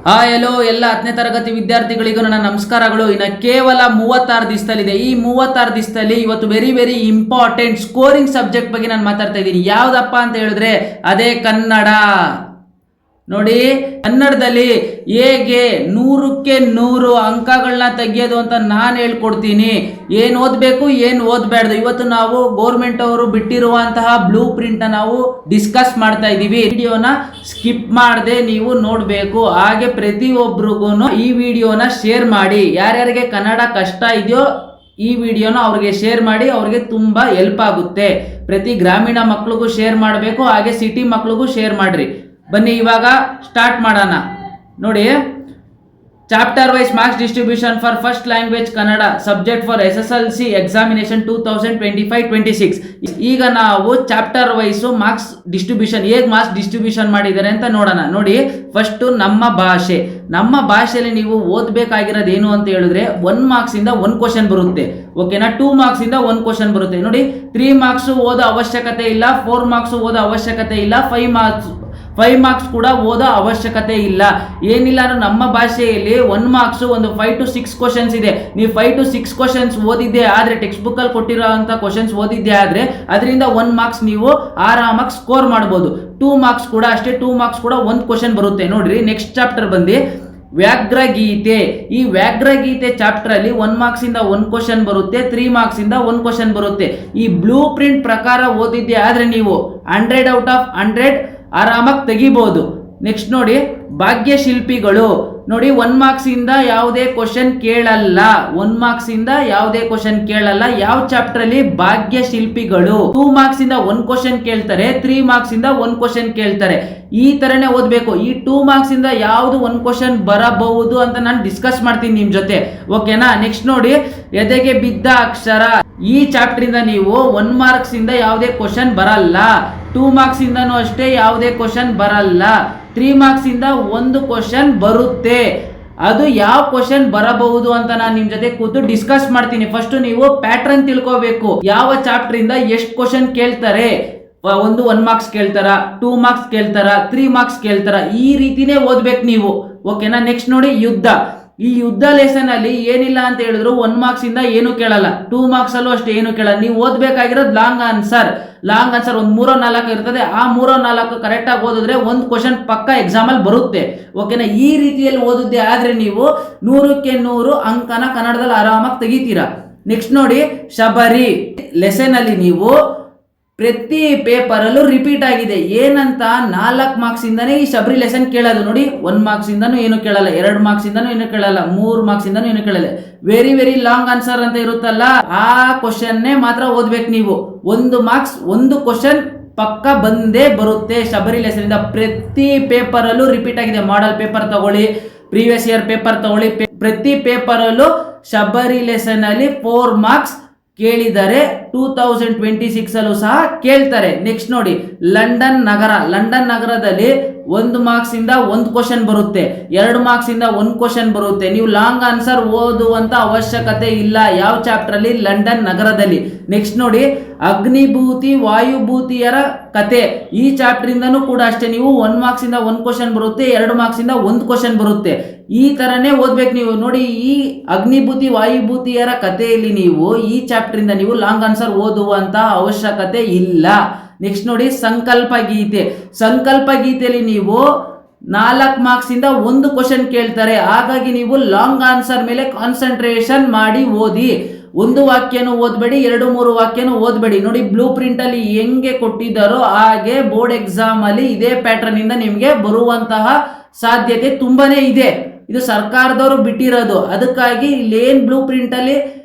Hello ಎಲ್ಲ 10ನೇ ತರಗತಿ ವಿದ್ಯಾರ್ಥಿಗಳಿಗೂ ನನ್ನ ನಮಸ್ಕಾರಗಳು. ಇನ್ನು ಕೇವಲ 36 ದಿವಸದಲ್ಲಿದೆ. ಈ 36 ದಿವಸದಲ್ಲಿ ಇವತ್ತು ವೆರಿ ಇಂಪಾರ್ಟೆಂಟ್ ಸ್ಕೋರಿಂಗ್ ಸಬ್ಜೆಕ್ಟ್ ಬಗ್ಗೆ ನಾನು ಮಾತಾಡ್ತಾ ಇದ್ದೀನಿ. ಯಾವುದಪ್ಪ ಅಂತ ಹೇಳಿದ್ರೆ ಅದೇ ಕನ್ನಡ. ನೋಡಿ, ಕನ್ನಡದಲ್ಲಿ ಹೇಗೆ 100ಕ್ಕೆ 100 ಅಂಕಗಳನ್ನ ತೆಗೆಯೋದು ಅಂತ ನಾನು ಹೇಳ್ಕೊಡ್ತೀನಿ. ಏನು ಓದಬೇಕು, ಏನು ಓದಬೇಡ್ದು. ಇವತ್ತು ನಾವು ಗೌರ್ಮೆಂಟ್ ಅವರು ಬಿಟ್ಟಿರುವಂತಹ ಬ್ಲೂ ಪ್ರಿಂಟ್ ನಾವು ಡಿಸ್ಕಸ್ ಮಾಡ್ತಾ ಇದ್ದೀವಿ. ವಿಡಿಯೋನ ಸ್ಕಿಪ್ ಮಾಡದೆ ನೀವು ನೋಡಬೇಕು. ಹಾಗೆ ಪ್ರತಿಯೊಬ್ಬರಿಗೂ ಈ ವಿಡಿಯೋನ ಶೇರ್ ಮಾಡಿ. ಯಾರ್ಯಾರಿಗೆ ಕನ್ನಡ ಕಷ್ಟ ಇದೆಯೋ ಈ ವಿಡಿಯೋನ ಅವ್ರಿಗೆ ಶೇರ್ ಮಾಡಿ, ಅವ್ರಿಗೆ ತುಂಬಾ ಹೆಲ್ಪ್ ಆಗುತ್ತೆ. ಪ್ರತಿ ಗ್ರಾಮೀಣ ಮಕ್ಕಳಿಗೂ ಶೇರ್ ಮಾಡಬೇಕು, ಹಾಗೆ ಸಿಟಿ ಮಕ್ಕಳಿಗೂ ಶೇರ್ ಮಾಡ್ರಿ. ಬನ್ನಿ ಇವಾಗ ಸ್ಟಾರ್ಟ್ ಮಾಡೋಣ. ನೋಡಿ, chapter wise marks distribution for first language Kannada subject for SSLC examination 2025-26. ಈಗ ನಾವು ಚಾಪ್ಟರ್ ವೈಸ್ ಮಾರ್ಕ್ಸ್ ಡಿಸ್ಟ್ರಿಬ್ಯೂಷನ್ ಹೇಗೆ ಮಾರ್ಕ್ಸ್ ಡಿಸ್ಟ್ರಿಬ್ಯೂಷನ್ ಮಾಡಿದ್ದಾರೆ ಅಂತ ನೋಡೋಣ. ನೋಡಿ, ಫಸ್ಟ್ ನಮ್ಮ ಭಾಷೆಯಲ್ಲಿ ನೀವು ಓದಬೇಕಾಗಿರೋದು ಏನು ಅಂತ ಹೇಳಿದ್ರೆ 1 ಮಾರ್ಕ್ಸ್ ಇಂದ 1 ಕ್ವಶನ್ ಬರುತ್ತೆ. ಓಕೆನಾ? 2 ಮಾರ್ಕ್ಸ್ ಇಂದ 1 ಕ್ವಶನ್ ಬರುತ್ತೆ. ನೋಡಿ, 3 ಮಾರ್ಕ್ಸ್ ಓದೋ ಅವಶ್ಯಕತೆ ಇಲ್ಲ, 4 ಮಾರ್ಕ್ಸ್ ಓದೋ ಅವಶ್ಯಕತೆ ಇಲ್ಲ, 5 ಮಾರ್ಕ್ಸ್ ಕೂಡ ಓದೋ ಅವಶ್ಯಕತೆ ಇಲ್ಲ. ಏನಿಲ್ಲ ಅಂದ್ರೆ ನಮ್ಮ ಭಾಷೆಯಲ್ಲಿ 1 ಮಾರ್ಕ್ಸ್ ಒಂದು 5 to 6 ಕ್ವಶನ್ಸ್ ಇದೆ. ನೀವು 5 to 6 ಕ್ವಶನ್ಸ್ ಓದಿದ್ದೆ ಆದ್ರೆ, ಟೆಕ್ಸ್ಟ್ ಬುಕ್ ಅಲ್ಲಿ ಕೊಟ್ಟಿರೋಂಥ ಕ್ವಶನ್ಸ್ ಓದಿದ್ದೆ ಆದ್ರೆ ಅದರಿಂದ 1 ಮಾರ್ಕ್ಸ್ ನೀವು ಆರಾಮಾಗಿ ಸ್ಕೋರ್ ಮಾಡ್ಬೋದು. 2 ಮಾರ್ಕ್ಸ್ ಕೂಡ ಅಷ್ಟೇ, 2 ಮಾರ್ಕ್ಸ್ ಕೂಡ 1 ಕ್ವಶನ್ ಬರುತ್ತೆ. ನೋಡ್ರಿ, ನೆಕ್ಸ್ಟ್ ಚಾಪ್ಟರ್ ಬಂದು ವ್ಯಾಘ್ರಗೀತೆ. ಈ ವ್ಯಾಘ್ರಗೀತೆ ಚಾಪ್ಟರ್ ಅಲ್ಲಿ 1 ಮಾರ್ಕ್ಸ್ ಇಂದ 1 ಕ್ವಶನ್ ಬರುತ್ತೆ, 3 ಮಾರ್ಕ್ಸ್ ಇಂದ 1 ಕ್ವಶನ್ ಬರುತ್ತೆ. ಈ ಬ್ಲೂ ಪ್ರಿಂಟ್ ಪ್ರಕಾರ ಓದಿದ್ದೆ ಆದ್ರೆ ನೀವು 100 out of 100 ಆರಾಮಾಗಿ ತೆಗಿಬಹುದು. ನೆಕ್ಸ್ಟ್ ನೋಡಿ, ಭಾಗ್ಯಶಿಲ್ಪಿಗಳು. ನೋಡಿ, 1 ಮಾರ್ಕ್ಸ್ ಇಂದ ಯಾವುದೇ ಕ್ವಶನ್ ಕೇಳಲ್ಲ. 1 ಮಾರ್ಕ್ಸ್ ಇಂದ ಯಾವುದೇ ಕ್ವಶನ್ ಕೇಳಲ್ಲ. ಯಾವ ಚಾಪ್ಟರ್ ಅಲ್ಲಿ? ಭಾಗ್ಯಶಿಲ್ಪಿಗಳು. 2 ಮಾರ್ಕ್ಸ್ ಇಂದ 1 ಕ್ವಶನ್ ಕೇಳ್ತಾರೆ, 3 ಮಾರ್ಕ್ಸ್ ಇಂದ 1 ಕ್ವಶನ್ ಕೇಳ್ತಾರೆ. ಈ ತರನೇ ಓದ್ಬೇಕು. ಈ 2 ಮಾರ್ಕ್ಸ್ ಇಂದ ಯಾವ್ದು 1 ಕ್ವಶನ್ ಬರಬಹುದು ಅಂತ ನಾನು ಡಿಸ್ಕಸ್ ಮಾಡ್ತೀನಿ ನಿಮ್ ಜೊತೆ. ಓಕೆನಾ? ನೆಕ್ಸ್ಟ್ ನೋಡಿ, ಎದೆಗೆ ಬಿದ್ದ ಅಕ್ಷರ. ಈ ಚಾಪ್ಟರ್ ಇಂದ ನೀವು 1 ಮಾರ್ಕ್ಸ್ ಇಂದ ಯಾವುದೇ ಕ್ವಶನ್ ಬರಲ್ಲ, 2 ಮಾರ್ಕ್ಸ್ ಇಂದನೂ ಅಷ್ಟೇ ಯಾವುದೇ ಕ್ವಶನ್ ಬರಲ್ಲ, 3 ಮಾರ್ಕ್ಸ್ ಇಂದ 1 ಕ್ವಶನ್ ಬರುತ್ತೆ. ಅದು ಯಾವ ಕ್ವಶನ್ ಬರಬಹುದು ಅಂತ ನಾನು ನಿಮ್ ಜೊತೆ ಕೂತು ಡಿಸ್ಕಸ್ ಮಾಡ್ತೀನಿ. ಫಸ್ಟ್ ನೀವು ಪ್ಯಾಟರ್ನ್ ತಿಳ್ಕೋಬೇಕು. ಯಾವ ಚಾಪ್ಟರ್ ಇಂದ ಎಷ್ಟು ಕ್ವಶನ್ ಕೇಳ್ತಾರೆ, 1 ಮಾರ್ಕ್ಸ್ ಕೇಳ್ತಾರ, 2 ಮಾರ್ಕ್ಸ್ ಕೇಳ್ತಾರ, 3 ಮಾರ್ಕ್ಸ್ ಕೇಳ್ತಾರ, ಈ ರೀತಿನೇ ಓದ್ಬೇಕು ನೀವು. ಓಕೆನಾ? ನೆಕ್ಸ್ಟ್ ನೋಡಿ, ಯುದ್ಧ. ಈ ಯುದ್ಧ ಲೆಸನ್ ಅಲ್ಲಿ ಏನಿಲ್ಲ ಅಂತ ಹೇಳಿದ್ರು 1 ಮಾರ್ಕ್ಸ್ ಇಂದ ಏನು ಕೇಳಲ್ಲ, 2 ಮಾರ್ಕ್ಸ್ ಅಲ್ಲೂ ಅಷ್ಟೇ ಏನು ಕೇಳಲ್ಲ. ನೀವು ಓದ್ಬೇಕಾಗಿರೋದು ಲಾಂಗ್ ಆನ್ಸರ್ ಒಂದು 3-4 ಇರ್ತದೆ. ಆ 3-4 ಕರೆಕ್ಟ್ ಆಗಿ ಓದಿದ್ರೆ 1 ಕ್ವಶನ್ ಪಕ್ಕ ಎಕ್ಸಾಮ್ ಅಲ್ಲಿ ಬರುತ್ತೆ. ಓಕೆನಾ? ಈ ರೀತಿಯಲ್ಲಿ ಓದಿದ್ದೆ ಆದ್ರೆ ನೀವು 100ಕ್ಕೆ 100 ಅಂಕನ ಕನ್ನಡದಲ್ಲಿ ಆರಾಮಾಗಿ ತೆಗಿತೀರಾ. ನೆಕ್ಸ್ಟ್ ನೋಡಿ, ಶಬರಿ ಲೆಸನ್ ಅಲ್ಲಿ ನೀವು ಪ್ರತಿ ಪೇಪರ್ ಅಲ್ಲೂ ರಿಪೀಟ್ ಆಗಿದೆ. ಏನಂತ? 4 ಮಾರ್ಕ್ಸ್ ಇಂದಾನೇ ಈ ಶಬರಿ ಲೆಸನ್ ಕೇಳೋದು. ನೋಡಿ, 1 ಮಾರ್ಕ್ಸ್ ಇಂದನೂ ಏನು ಕೇಳಲ್ಲ, 2 ಮಾರ್ಕ್ಸ್ ಇಂದನೂ ಏನು ಕೇಳಲ್ಲ, 3 ಮಾರ್ಕ್ಸ್ ಇಂದನೂ ಏನು ಕೇಳಲ್ಲ. ವೆರಿ ಲಾಂಗ್ ಆನ್ಸರ್ ಅಂತ ಇರುತ್ತಲ್ಲ, ಆ ಕ್ವಶನ್ನೇ ಮಾತ್ರ ಓದ್ಬೇಕು ನೀವು. 1 ಮಾರ್ಕ್ಸ್ 1 ಕ್ವಶನ್ ಪಕ್ಕ ಬಂದೇ ಬರುತ್ತೆ ಶಬರಿ ಲೆಸನ್ ಇಂದ. ಪ್ರತಿ ಪೇಪರ್ ಅಲ್ಲೂ ರಿಪೀಟ್ ಆಗಿದೆ. ಮಾಡೆಲ್ ಪೇಪರ್ ತಗೊಳ್ಳಿ, ಪ್ರೀವಿಯಸ್ ಇಯರ್ ಪೇಪರ್ ತಗೊಳ್ಳಿ, ಪ್ರತಿ ಪೇಪರ್ ಅಲ್ಲೂ ಶಬರಿ ಲೆಸನ್ ಅಲ್ಲಿ 4 ಮಾರ್ಕ್ಸ್ ಕೇಳಿದ್ದಾರೆ. 2026 ಅಲ್ಲೂ ಸಹ ಕೇಳ್ತಾರೆ. ನೆಕ್ಸ್ಟ್ ನೋಡಿ, ಲಂಡನ್ ನಗರದಲ್ಲಿ 1 ಮಾರ್ಕ್ಸ್ ಇಂದ 1 ಕ್ವಶನ್ ಬರುತ್ತೆ, 2 ಮಾರ್ಕ್ಸ್ ಇಂದ 1 ಕ್ವಶನ್ ಬರುತ್ತೆ. ನೀವು ಲಾಂಗ್ ಆನ್ಸರ್ ಓದುವಂತ ಅವಶ್ಯಕತೆ ಇಲ್ಲ ಯಾವ ಚಾಪ್ಟರ್ ಅಲ್ಲಿ? ಲಂಡನ್ ನಗರದಲ್ಲಿ. ನೆಕ್ಸ್ಟ್ ನೋಡಿ, ಅಗ್ನಿಭೂತಿ ವಾಯುಭೂತಿಯರ ಕತೆ. ಈ ಚಾಪ್ಟರ್ ಇಂದನೂ ಕೂಡ ಅಷ್ಟೇ, ನೀವು 1 ಮಾರ್ಕ್ಸ್ ಇಂದ 1 ಕ್ವಶನ್ ಬರುತ್ತೆ, 2 ಮಾರ್ಕ್ಸ್ ಇಂದ 1 ಕ್ವಶನ್ ಬರುತ್ತೆ. ಈ ತರನೇ ಓದ್ಬೇಕು ನೀವು. ನೋಡಿ, ಈ ಅಗ್ನಿಭೂತಿ ವಾಯುಭೂತಿಯರ ಕಥೆಯಲ್ಲಿ ನೀವು ಈ ಚಾಪ್ಟರ್ ಇಂದ ನೀವು ಲಾಂಗ್ ಆನ್ಸರ್ ಓದುವಂತ ಅವಶ್ಯಕತೆ ಇಲ್ಲ. ನೆಕ್ಸ್ಟ್ ನೋಡಿ, ಸಂಕಲ್ಪ ಗೀತೆಯಲ್ಲಿ ನೀವು 4 ಮಾರ್ಕ್ಸ್ ಇಂದ 1 ಕ್ವಶನ್ ಕೇಳ್ತಾರೆ. ಹಾಗಾಗಿ ನೀವು ಲಾಂಗ್ ಆನ್ಸರ್ ಮೇಲೆ ಕಾನ್ಸಂಟ್ರೇಷನ್ ಮಾಡಿ ಓದಿ. 1 ವಾಕ್ಯನೂ ಓದ್ಬೇಡಿ, 2-3 ವಾಕ್ಯನೂ ಓದ್ಬೇಡಿ. ನೋಡಿ, ಬ್ಲೂ ಪ್ರಿಂಟ್ ಅಲ್ಲಿ ಹೆಂಗೆ ಕೊಟ್ಟಿದ್ದಾರೋ ಹಾಗೆ ಬೋರ್ಡ್ ಎಕ್ಸಾಮ್ ಅಲ್ಲಿ ಇದೇ ಪ್ಯಾಟರ್ನ್ ಇಂದ ನಿಮ್ಗೆ ಬರುವಂತಹ ಸಾಧ್ಯತೆ ತುಂಬಾನೇ ಇದೆ. ಇದು ಸರ್ಕಾರದವರು ಬಿಟ್ಟಿರೋದು. ಅದಕ್ಕಾಗಿ ಇಲ್ಲೇನ್ ಬ್ಲೂ ಪ್ರಿಂಟ್ ಅಲ್ಲಿ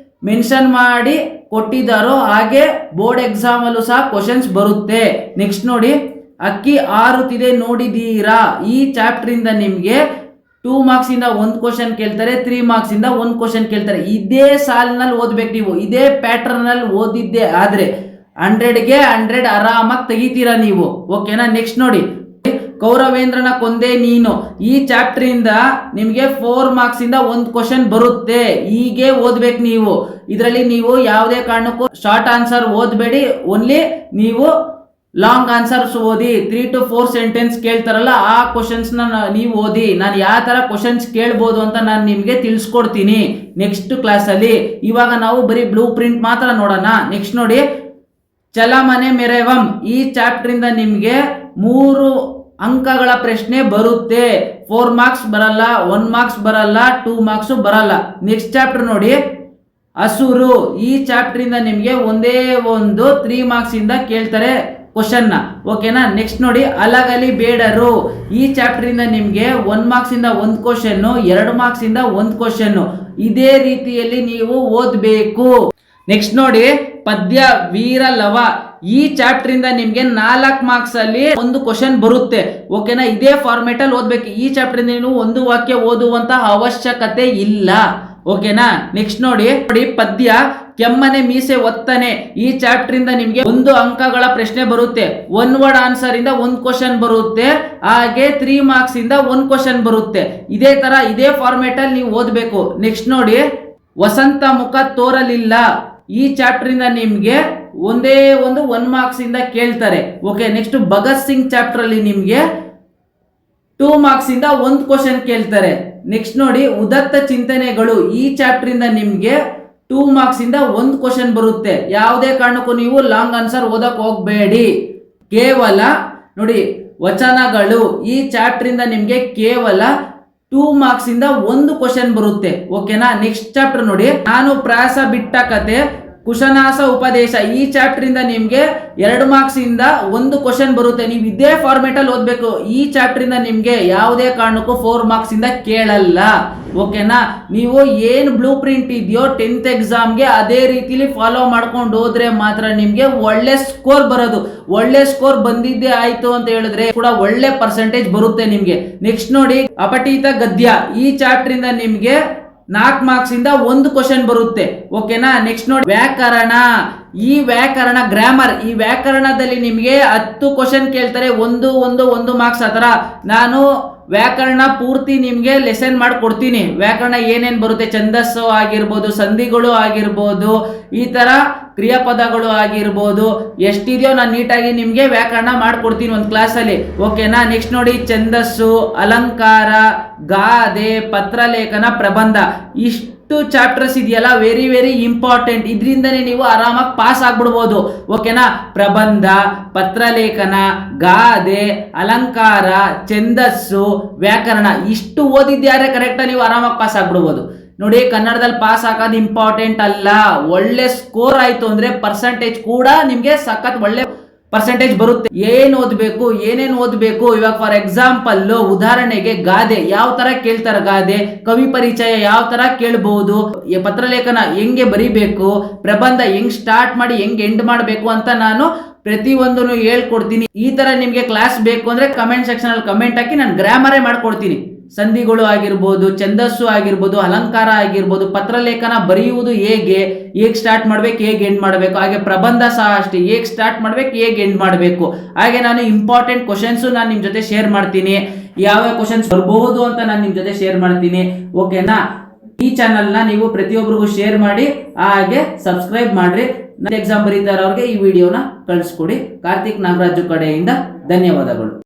ಮೆನ್ಷನ್ ಮಾಡಿ ಕೊಟ್ಟಿದ್ದಾರೋ ಹಾಗೆ ಬೋರ್ಡ್ ಎಕ್ಸಾಮ್ ಅಲ್ಲೂ ಸಹ ಕ್ವಶನ್ಸ್ ಬರುತ್ತೆ. ನೆಕ್ಸ್ಟ್ ನೋಡಿ, ಅಕ್ಕಿ ಹಾರುತ್ತಿದೆ ನೋಡಿದೀರಾ. ಈ ಚಾಪ್ಟರ್ ಇಂದ ನಿಮ್ಗೆ 2 ಮಾರ್ಕ್ಸ್ ಇಂದ 1 ಕ್ವಶನ್ ಕೇಳ್ತಾರೆ, 3 ಮಾರ್ಕ್ಸ್ ಇಂದ 1 ಕ್ವಶನ್ ಕೇಳ್ತಾರೆ. ಇದೇ ಸಾಲಿನಲ್ಲಿ ಓದ್ಬೇಕು ನೀವು. ಇದೇ ಪ್ಯಾಟರ್ನ್ ನಲ್ಲಿ ಓದಿದ್ದೆ ಆದ್ರೆ 100ಗೆ 100 ಆರಾಮಾಗಿ ತೆಗಿತೀರಾ ನೀವು. ಓಕೆನಾ? ನೆಕ್ಸ್ಟ್ ನೋಡಿ, ಕೌರವೇಂದ್ರನ ಕೊಂದೆ ನೀನು. ಈ ಚಾಪ್ಟರ್ ಇಂದ ನಿಮ್ಗೆ 4 ಮಾರ್ಕ್ಸ್ ಇಂದ 1 ಕ್ವಶನ್ ಬರುತ್ತೆ. ಹೀಗೆ ಓದ್ಬೇಕು ನೀವು. ಇದರಲ್ಲಿ ನೀವು ಯಾವುದೇ ಕಾರಣಕ್ಕೂ ಶಾರ್ಟ್ ಆನ್ಸರ್ ಓದ್ಬೇಡಿ. ಓನ್ಲಿ ನೀವು ಲಾಂಗ್ ಆನ್ಸರ್ಸ್ ಓದಿ, 3 to 4 ಸೆಂಟೆನ್ಸ್ ಕೇಳ್ತಾರಲ್ಲ ಆ ಕ್ವಶನ್ಸ್ ನೀವು ಓದಿ. ನಾನು ಯಾವ ತರ ಕ್ವಶನ್ಸ್ ಕೇಳ್ಬೋದು ಅಂತ ನಾನು ನಿಮ್ಗೆ ತಿಳಿಸ್ಕೊಡ್ತೀನಿ ನೆಕ್ಸ್ಟ್ ಕ್ಲಾಸ್ ಅಲ್ಲಿ. ಇವಾಗ ನಾವು ಬರೀ ಬ್ಲೂ ಪ್ರಿಂಟ್ ಮಾತ್ರ ನೋಡೋಣ. ನೆಕ್ಸ್ಟ್ ನೋಡಿ, ಚಲಮನೆ ಮೆರೆವಂ ಈ ಚಾಪ್ಟರ್ ಇಂದ ನಿಮ್ಗೆ 3 ಅಂಕಗಳ ಪ್ರಶ್ನೆ ಬರುತ್ತೆ. 4 ಮಾರ್ಕ್ಸ್ ಬರಲ್ಲ, 1 ಮಾರ್ಕ್ಸ್ ಬರಲ್ಲ, 2 ಮಾರ್ಕ್ಸ್ ಬರಲ್ಲ. ನೆಕ್ಸ್ಟ್ ಚಾಪ್ಟರ್ ನೋಡಿ, ಹಸುರು ಈ ಚಾಪ್ಟರ್ ಇಂದ ನಿಮ್ಗೆ ಒಂದೇ ಒಂದು 3 ಮಾರ್ಕ್ಸ್ ಇಂದ ಕೇಳ್ತಾರೆ ಕ್ವಶನ್ ನ, ಓಕೆನಾ. ನೆಕ್ಸ್ಟ್ ನೋಡಿ, ಅಲಗಲಿ ಬೇಡರು ಈ ಚಾಪ್ಟರ್ ಇಂದ ನಿಮ್ಗೆ 1 ಮಾರ್ಕ್ಸ್ ಇಂದ 1 ಕ್ವಶನ್, 2 ಮಾರ್ಕ್ಸ್ ಇಂದ 1 ಕ್ವಶನ್, ಇದೇ ರೀತಿಯಲ್ಲಿ ನೀವು ಓದ್ಬೇಕು. ನೆಕ್ಸ್ಟ್ ನೋಡಿ, ಪದ್ಯ ವೀರಲವ ಈ ಚಾಪ್ಟರ್ ಇಂದ ನಿಮ್ಗೆ 4 ಮಾರ್ಕ್ಸ್ ಅಲ್ಲಿ 1 ಕ್ವಶನ್ ಬರುತ್ತೆ, ಓಕೆನಾ. ಇದೇ ಫಾರ್ಮೆಟ್ ಅಲ್ಲಿ ಓದ್ಬೇಕು. ಈ ಚಾಪ್ಟರ್ ಇಂದ ನೀವು 1 ವಾಕ್ಯ ಓದುವಂತಹ ಅವಶ್ಯಕತೆ ಇಲ್ಲ, ಓಕೆನಾ. ನೆಕ್ಸ್ಟ್ ನೋಡಿ, ಪದ್ಯ ಕೆಮ್ಮನೆ ಮೀಸೆ ಒತ್ತನೆ ಈ ಚಾಪ್ಟರ್ ಇಂದ ನಿಮ್ಗೆ 1 ಅಂಕಗಳ ಪ್ರಶ್ನೆ ಬರುತ್ತೆ. 1 ವರ್ಡ್ ಆನ್ಸರ್ ಇಂದ 1 ಕ್ವಶನ್ ಬರುತ್ತೆ, ಹಾಗೆ 3 ಮಾರ್ಕ್ಸ್ ಇಂದ 1 ಕ್ವಶನ್ ಬರುತ್ತೆ. ಇದೇ ತರ ಇದೇ ಫಾರ್ಮೆಟ್ ಅಲ್ಲಿ ನೀವು ಓದ್ಬೇಕು. ನೆಕ್ಸ್ಟ್ ನೋಡಿ, ವಸಂತ ಮುಖ ತೋರಲಿಲ್ಲ ಈ ಚಾಪ್ಟರ್ ಇಂದ ನಿಮ್ಗೆ ಒಂದೇ ಒಂದು 1 ಮಾರ್ಕ್ಸ್ ಇಂದ ಕೇಳ್ತಾರೆ, okay. Next Bhagat Singh chapter ಅಲ್ಲಿ ನಿಮ್ಗೆ 2 ಮಾರ್ಕ್ಸ್ ಇಂದ 1 ಕ್ವಶನ್ ಕೇಳ್ತಾರೆ. ನೆಕ್ಸ್ಟ್ ನೋಡಿ, ಉದತ್ತ ಚಿಂತನೆಗಳು ಈ ಚಾಪ್ಟರ್ ಇಂದ ನಿಮ್ಗೆ 2 ಮಾರ್ಕ್ಸ್ ಇಂದ 1 ಕ್ವಶನ್ ಬರುತ್ತೆ. ಯಾವುದೇ ಕಾರಣಕ್ಕೂ ನೀವು ಲಾಂಗ್ ಆನ್ಸರ್ ಓದಕ್ ಹೋಗ್ಬೇಡಿ. ಕೇವಲ ನೋಡಿ, ವಚನಗಳು ಈ ಚಾಪ್ಟರ್ ಇಂದ ನಿಮ್ಗೆ ಕೇವಲ 2 ಮಾರ್ಕ್ಸ್ ಇಂದ 1 ಕ್ವಶನ್ ಬರುತ್ತೆ, ಓಕೆನಾ. ನೆಕ್ಸ್ಟ್ ಚಾಪ್ಟರ್ ನೋಡಿ, ನಾನು ಪ್ರಾಸ ಬಿಟ್ಟ ಕತೆ ಕುಶನಾಸ ಉಪದೇಶ ಈ ಚಾಪ್ಟರ್ ಇಂದ ನಿಮ್ಗೆ 2 ಮಾರ್ಕ್ಸ್ ಇಂದ 1 ಕ್ವಶನ್ ಬರುತ್ತೆ. ನೀವು ಇದೇ ಫಾರ್ಮೆಟ್ ಅಲ್ಲಿ ಓದ್ಬೇಕು. ಈ ಚಾಪ್ಟರ್ ಇಂದ ನಿಮ್ಗೆ ಯಾವುದೇ ಕಾರಣಕ್ಕೂ 4 ಮಾರ್ಕ್ಸ್ ಇಂದ ಕೇಳಲ್ಲ, ಓಕೆನಾ. ನೀವು ಏನು ಬ್ಲೂ ಪ್ರಿಂಟ್ ಇದೆಯೋ 10th ಎಕ್ಸಾಮ್ಗೆ ಅದೇ ರೀತಿಲಿ ಫಾಲೋ ಮಾಡ್ಕೊಂಡು ಹೋದ್ರೆ ಮಾತ್ರ ನಿಮ್ಗೆ ಒಳ್ಳೆ ಸ್ಕೋರ್ ಬರೋದು. ಒಳ್ಳೆ ಸ್ಕೋರ್ ಬಂದಿದ್ದೇ ಆಯ್ತು ಅಂತ ಹೇಳಿದ್ರೆ ಕೂಡ ಒಳ್ಳೆ ಪರ್ಸೆಂಟೇಜ್ ಬರುತ್ತೆ ನಿಮ್ಗೆ. ನೆಕ್ಸ್ಟ್ ನೋಡಿ, ಅಪಠಿತ ಗದ್ಯ ಈ ಚಾಪ್ಟರ್ ಇಂದ ನಿಮ್ಗೆ 4 ಮಾರ್ಕ್ಸ್ ಇಂದ 1 ಕ್ವಶನ್ ಬರುತ್ತೆ, ಓಕೆನಾ. ನೆಕ್ಸ್ಟ್ ನೋಡಿ, ವ್ಯಾಕರಣ ಈ ವ್ಯಾಕರಣ ಗ್ರಾಮರ್ ಈ ವ್ಯಾಕರಣದಲ್ಲಿ ನಿಮಗೆ 10 ಕ್ವಶನ್ ಕೇಳ್ತಾರೆ, 1 ಮಾರ್ಕ್ಸ್ ಆ ತರ. ನಾನು ವ್ಯಾಕರಣ ಪೂರ್ತಿ ನಿಮ್ಗೆ ಲೆಸನ್ ಮಾಡ್ಕೊಡ್ತೀನಿ. ವ್ಯಾಕರಣ ಏನೇನ್ ಬರುತ್ತೆ, ಛಂದಸ್ಸು ಆಗಿರ್ಬೋದು, ಸಂಧಿಗಳು ಆಗಿರ್ಬೋದು, ಈ ತರ ಕ್ರಿಯಾಪದಗಳು ಆಗಿರ್ಬೋದು, ಎಷ್ಟಿದೆಯೋ ನಾನು ನೀಟಾಗಿ ನಿಮ್ಗೆ ವ್ಯಾಕರಣ ಮಾಡ್ಕೊಡ್ತೀನಿ ಒಂದು ಕ್ಲಾಸಲ್ಲಿ, ಓಕೆನಾ. ನೆಕ್ಸ್ಟ್ ನೋಡಿ, ಛಂದಸ್ಸು, ಅಲಂಕಾರ, ಗಾದೆ, ಪತ್ರಲೇಖನ, ಪ್ರಬಂಧ ಇಷ್ಟು ಚಾಪ್ಟರ್ಸ್ ಇದೆಯಲ್ಲ, ವೆರಿ ವೆರಿ ಇಂಪಾರ್ಟೆಂಟ್. ಇದರಿಂದನೇ ನೀವು ಆರಾಮಾಗಿ ಪಾಸ್ ಆಗ್ಬಿಡ್ಬೋದು, ಓಕೆನಾ. ಪ್ರಬಂಧ, ಪತ್ರಲೇಖನ, ಗಾದೆ, ಅಲಂಕಾರ, ಛಂದಸ್ಸು, ವ್ಯಾಕರಣ ಇಷ್ಟು ಓದಿದ್ಯಾರೆ ಕರೆಕ್ಟ್ ನೀವು ಆರಾಮಾಗಿ ಪಾಸ್ ಆಗ್ಬಿಡ್ಬೋದು. ನೋಡಿ, ಕನ್ನಡದಲ್ಲಿ ಪಾಸ್ ಆಗೋದು ಇಂಪಾರ್ಟೆಂಟ್ ಅಲ್ಲ. ಒಳ್ಳೆ ಸ್ಕೋರ್ ಆಯ್ತು ಅಂದ್ರೆ ಪರ್ಸೆಂಟೇಜ್ ಕೂಡ ನಿಮ್ಗೆ ಸಖತ್ ಒಳ್ಳೆ ಪರ್ಸೆಂಟೇಜ್ ಬರುತ್ತೆ. ಏನೇನು ಓದ್ಬೇಕು ಇವಾಗ ಫಾರ್ ಎಕ್ಸಾಂಪಲ್ ಉದಾಹರಣೆಗೆ ಗಾದೆ ಯಾವ ತರ ಕೇಳ್ತಾರೆ, ಗಾದೆ ಕವಿ ಪರಿಚಯ ಯಾವ ತರ ಕೇಳಬಹುದು, ಪತ್ರಲೇಖನ ಹೆಂಗೆ ಬರಿಬೇಕು, ಪ್ರಬಂಧ ಹೆಂಗ್ ಸ್ಟಾರ್ಟ್ ಮಾಡಿ ಹೆಂಗ್ ಎಂಡ್ ಮಾಡಬೇಕು ಅಂತ ನಾನು ಪ್ರತಿಯೊಂದನ್ನು ಹೇಳ್ಕೊಡ್ತೀನಿ. ಈ ತರ ನಿಮ್ಗೆ ಕ್ಲಾಸ್ ಬೇಕು ಅಂದ್ರೆ ಕಮೆಂಟ್ ಸೆಕ್ಷನ್ ಅಲ್ಲಿ ಕಮೆಂಟ್ ಹಾಕಿ, ನಾನು ಗ್ರಾಮರೇ ಮಾಡ್ಕೊಡ್ತೀನಿ. ಸಂಧಿಗಳು ಆಗಿರ್ಬೋದು, ಛಂದಸ್ಸು ಆಗಿರ್ಬೋದು, ಅಲಂಕಾರ ಆಗಿರ್ಬೋದು, ಪತ್ರಲೇಖನ ಬರೆಯುವುದು ಹೇಗೆ ಸ್ಟಾರ್ಟ್ ಮಾಡ್ಬೇಕು, ಹೇಗೆ ಎಂಡ್ ಮಾಡಬೇಕು, ಹಾಗೆ ಪ್ರಬಂಧ ಸಹ ಅಷ್ಟೇ, ಹೇಗೆ ಸ್ಟಾರ್ಟ್ ಮಾಡ್ಬೇಕು, ಹೇಗೆ ಎಂಡ್ ಮಾಡಬೇಕು. ಹಾಗೆ ನಾನು ಇಂಪಾರ್ಟೆಂಟ್ ಕ್ವಶನ್ಸ್ ನಾನು ನಿಮ್ ಜೊತೆ ಶೇರ್ ಮಾಡ್ತೀನಿ. ಯಾವ ಕ್ವಶನ್ಸ್ ಬರಬಹುದು ಅಂತ ನಾನು ನಿಮ್ ಜೊತೆ ಶೇರ್ ಮಾಡ್ತೀನಿ, ಓಕೆನಾ. ಈ ಚಾನಲ್ ನ ನೀವು ಪ್ರತಿಯೊಬ್ಬರಿಗೂ ಶೇರ್ ಮಾಡಿ, ಹಾಗೆ ಸಬ್ಸ್ಕ್ರೈಬ್ ಮಾಡ್ರಿ. ಎಕ್ಸಾಮ್ ಬರೀತಾರ ಅವ್ರಿಗೆ ಈ ವಿಡಿಯೋನ ಕಳಿಸ್ಕೊಡಿ. ಕಾರ್ತಿಕ್ ನಾಗರಾಜು ಕಡೆಯಿಂದ ಧನ್ಯವಾದಗಳು.